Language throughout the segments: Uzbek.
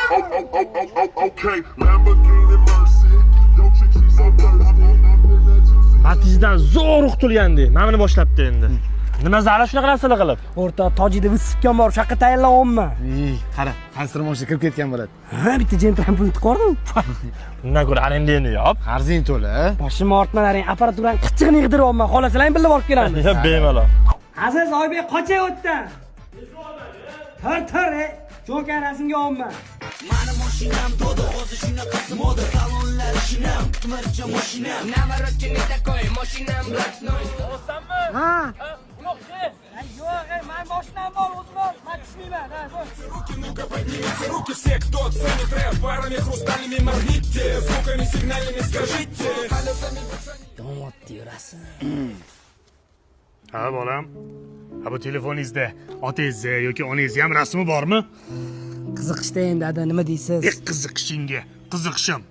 Okay, Lamborghini Mercy. Yo, chick, she's so thirsty. Matizdan zo'r uqtilgandi. Mana buni boshlabdi endi. Nima zara shunaqa narsalar qilib? O'rta tojida visibgan bor, shaqqa tayyorlayapman. Qara, qansir moshina kirib ketgan bo'ladi. Ha, bitta jentran pulni tiqordim. Undan ko'ra arendani yop. Qarzing to'la. Boshim ortmalaring apparaturaning qichig'ini yig'diryapman. Xohlasalaring birga borib kelamiz. Ya bemalol. Aziz Oybek qochay o'tdan. Tur, Jo'kan rasmga olman. Mani mashinam to'da hozir shunaqasi moda salonlar shinam timircha mashinam namarotchini takoy mashinam ratnoy Ha? Yo'q, men mashinam bor, o'zim bor. Men tushmayman, ha, bo'l. Руки, ну-ка, поднимите руки все, кто ценит рэп парами хрустальными моргните, звуками сигнальными скажите. Domodda yurasan. Ha bolam. Ha bu telefoningizda otangizni yoki onangizni ham rasmi bormi? Qiziqishda endi ada nima deysiz? Qiziqishingga, qiziqishim.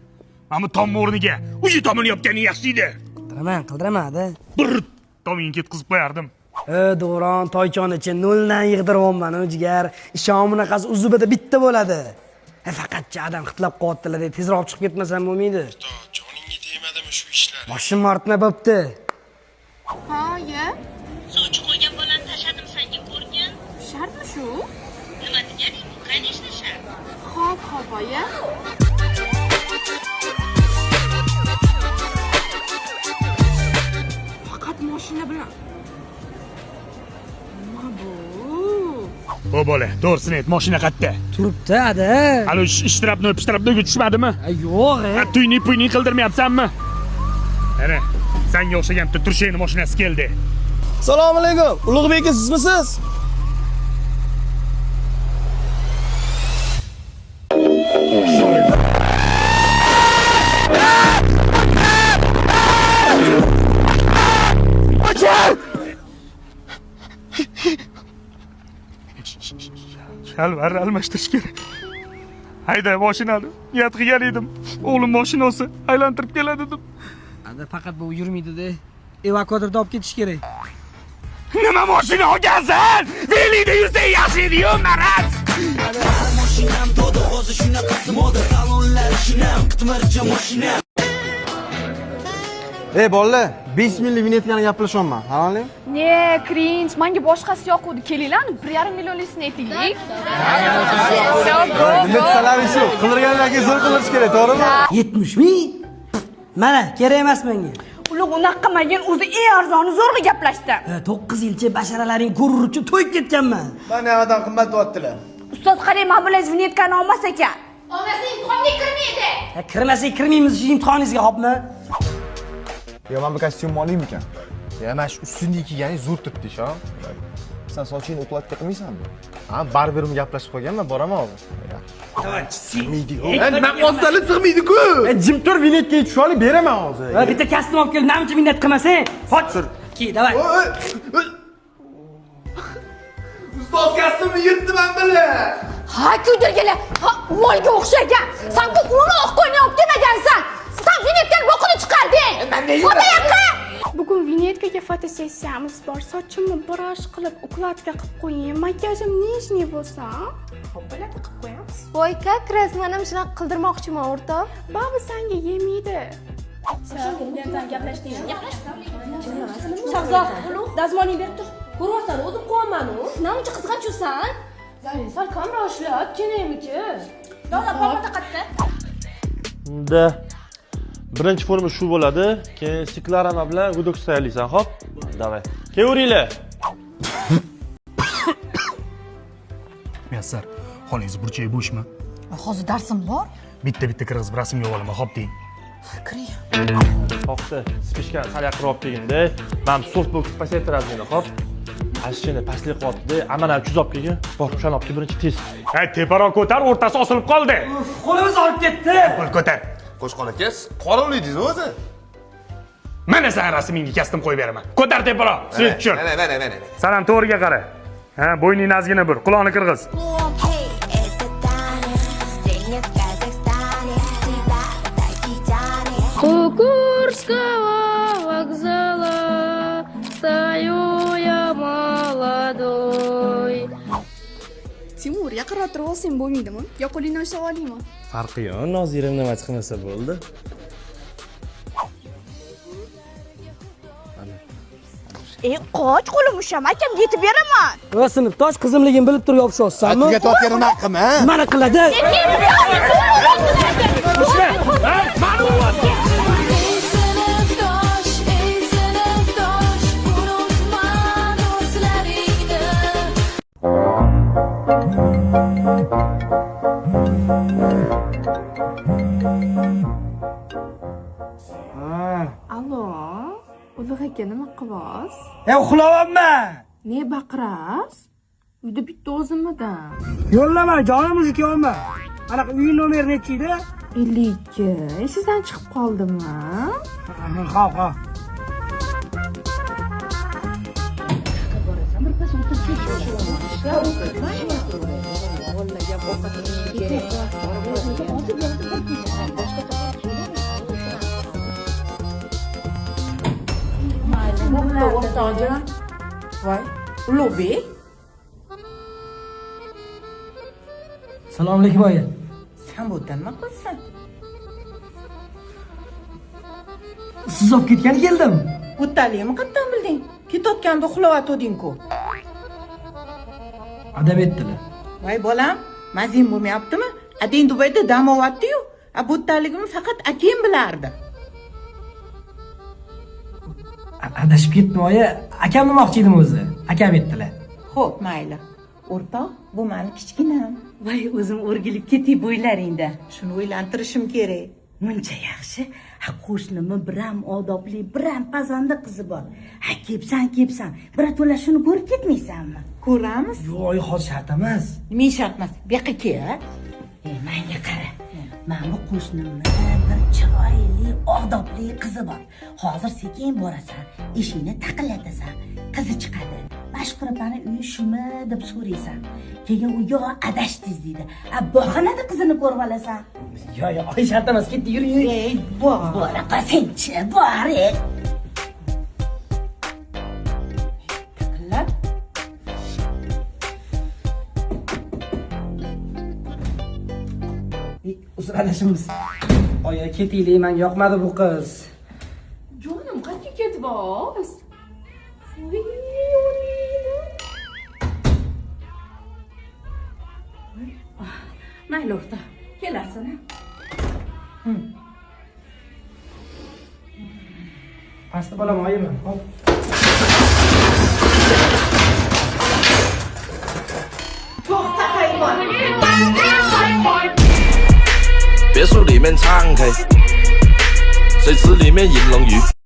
Mana tom o'rniga uyi tomini yopganing yaxshi edi. Qildiraman, ada. Bir tomingni ketkizib qo'yardim. Davron toychonichi noldan yig'diryapman, jigar. Ishon bunaqasi uzubida bitta bo'ladi. Faqatcha adam xitlab qo'yaptilar deb tezroq chiqib ketmasam bo'lmaydi. Joningga tegmadimi shu ishlar? Boshim ortma bo'pti. Ha, ya. Sovchi qo'ygan bolani tashladim senga ko'rgin. Shartmi shu? Nima deganing? Конечно, shart. Xo'p, oya. Faqat mashina bilan. Nima bu? O bola, to'g'risini ayt, mashina qayerda? Turibdi, ada. Hali ishtirabni pishtirabniga tushmadimi? Yo'q, Tuyni qildirmayapsanmi? Ana, senga o'xshagan turshayni mashinasi keldi. Assalomu alaykum. Ulug'bek sizmisiz? Shalvar almashtirish kerak. Hayda, mashinani niyat qilgan edim. O'g'lim mashinasi aylantirib keladi dedim. Ada faqat bu yurmaydi-da. Evakuatorda olib ketish kerak. Nima mashina olgansan? Velida yursang yaxshi edi-yu, maraz. mashinam to'da hozir shunaqasi moda salonlar shinam timircha mashinam Ey bolalar, 5 minglik vinetkani gaplashyapman. Haroling? Ne, cringe. Menga boshqasi yoquvdi. Kelinglar, 1,5 millionlikni aytaylik. Salari shu. Qildirganlarga zo'r qilish kerak, to'g'rimi? 70 ming? Mana, kerak emas menga. Ular unaqa qilmagan, o'zi eng arzoni zo'rg'a gaplashdi. 9 yilcha basharalaring ko'rir uchun to'yib ketganman. Mana havadan qimmat bo'lyaptilar. Ustoz, qarang, men bilan vinetkani olmas ekan. Olmasa imtihonga kirmaydi. Kirmasak kirmaymiz shu imtihoningizga, xo'pmi? Yo, men bu kostyumni olaymikan? Ya, mana shu ustunni kiyganing zo'r turibdi, sho. Sen sochingni ukladga qilmaysanmi? Ha, barberim gaplashib qo'yganman, boraman hozir. Sig'maydi-ku. Nima o'zlari sig'maydi-ku? Jim tur, vinetga tushib olib beraman hozir. Bitta kostyum olib kel, namcha vinet qilmasang. Hot. Ki, davay. Ustoz kostyumni yirtdim bile. Ha, kuydirgilar. Ha, molga o'xshagan. Sen bu uloq qo'yni olib kelmagansan. Sen vinetdan boqini chiqarding. Men ne yuraman? Bugun vinetkaga fotosessiyamiz bor. Sochimni brush qilib, ukladka qilib qo'ying. Makiyajim nijniy bo'lsa, xo'p, bo'ladi, qilib qo'yamiz. Voy, как раз men ham shunaqa qildirmoqchiman, o'rtoq. Baba senga yemaydi. Shahzod, dazmolingni berib tur. Ko'rsan, o'zim qo'yaman-ku. Nima uchun qizg'anchusan? Zarin, sal kamroq ishlab, kenaymi-ki? Davlat paxta qayerda? Da. Birinchi forma shu bo'ladi. Keyin siklarama bilan gudok tayyorlaysan, xo'p? Davay. Kelavringlar. Muyassar, xolingiz burchayi bo'shmi? Hozir darsim bor. Bitta kirgizib rasmga olaman, xo'p deng. Kiring. Xo'pda, spishka sal yaqinroq kelganda, men softbox pasaytiradi, xo'p? Ashchini pastlik qotdi, amana chuz olib kelgin. Bor, o'shani olib kel birinchi tez. Hay, teparoq ko'tar, o'rtasi osilib qoldi. Qo'limiz olib ketdi. Qo'l ko'tar. Qo'shqon aka, qorovliydingiz o'zi. Mana sen rasmingga kastim qo'yib beraman. Ko'tar teparoq, svet tushir. Mana. San ham to'g'riga qara. Ha, bo'yning nazgini bir, quloqni qirg'iz. Кукурского вокзала стою я молодой. Тимур, yaqinroq turib olsang bo'lmaydimi? Yo qo'lingdan ushlab olaymi? Farqi yo'q, Nozirim nima qilmasa bo'ldi. Qoch qo'lim usham, akam yetib beraman. Va sinfdosh qizimligini bilib turib yopishyapsanmi? Tuga topgan nima qildim, ha? Mana qiladi. Allo, Ulug' aka nima qilyapsiz? Uxlayapman. Ne baqirasiz? Uyda bitta o'zimmidan. Yo'llama, jonim muzikyapman. Anaqa uy nomer nechi edi? 52. Sizdan chiqib qoldimmi? Ha. O'rtoqjon. Voy, Ulug'bek. Assalomu alaykum oyi. Sen bu yerda nima qilsan? Siz olib ketgan keldim. O'ttalikmi qatdan bilding? Ketayotganda uxlayotding-ku. Adab etdilar. Voy bolam, mazin bo'lmayaptimi? Ading Dubayda dam olyapti-yu. Bu o'ttaligimni faqat akam bilardi. Adashib ketdim oyi. Akam demoqchi edim o'zi. Akam etdilar. Xo'p, mayli. O'rtoq, bu meni kichkinam. Voy, o'zim o'rgilib ketay bo'ylaringda. Shuni o'ylantirishim kerak. Muncha yaxshi. Qo'shnimni biram odobli, biram pazanda qizi bor. Kepsan. Birato'la shuni ko'rib ketmaysanmi? Ko'ramiz. Yo'q, hozir shart emas. Nima shart emas? Bu yoqqa kel. Menga qara. Mana bu qo'shnimni bir chiroyli, odobli qizi bor. Hozir sekin borasan, eshikni taqillatasan. Qizi chiqadi. Mashqurapani uyi shumi deb so'raysan. Keyin u yo adashdingiz deydi. Bog'xonada qizini ko'rib olasan. Yo'q, oy shart emas. Ketdi, yur. Ey, bor. Bora qolsangchi, bor. Taqillat. Uzr adashimiz. Oyi, ketaylik, menga yoqmadi bu qiz. Jonim, qayerga ketyapsiz? Mayli o'rtoq, kelarsan. Pastda bolam oyimi. Hop. To'xta hayvon. 别墅里面敞开，水池里面饮龙鱼。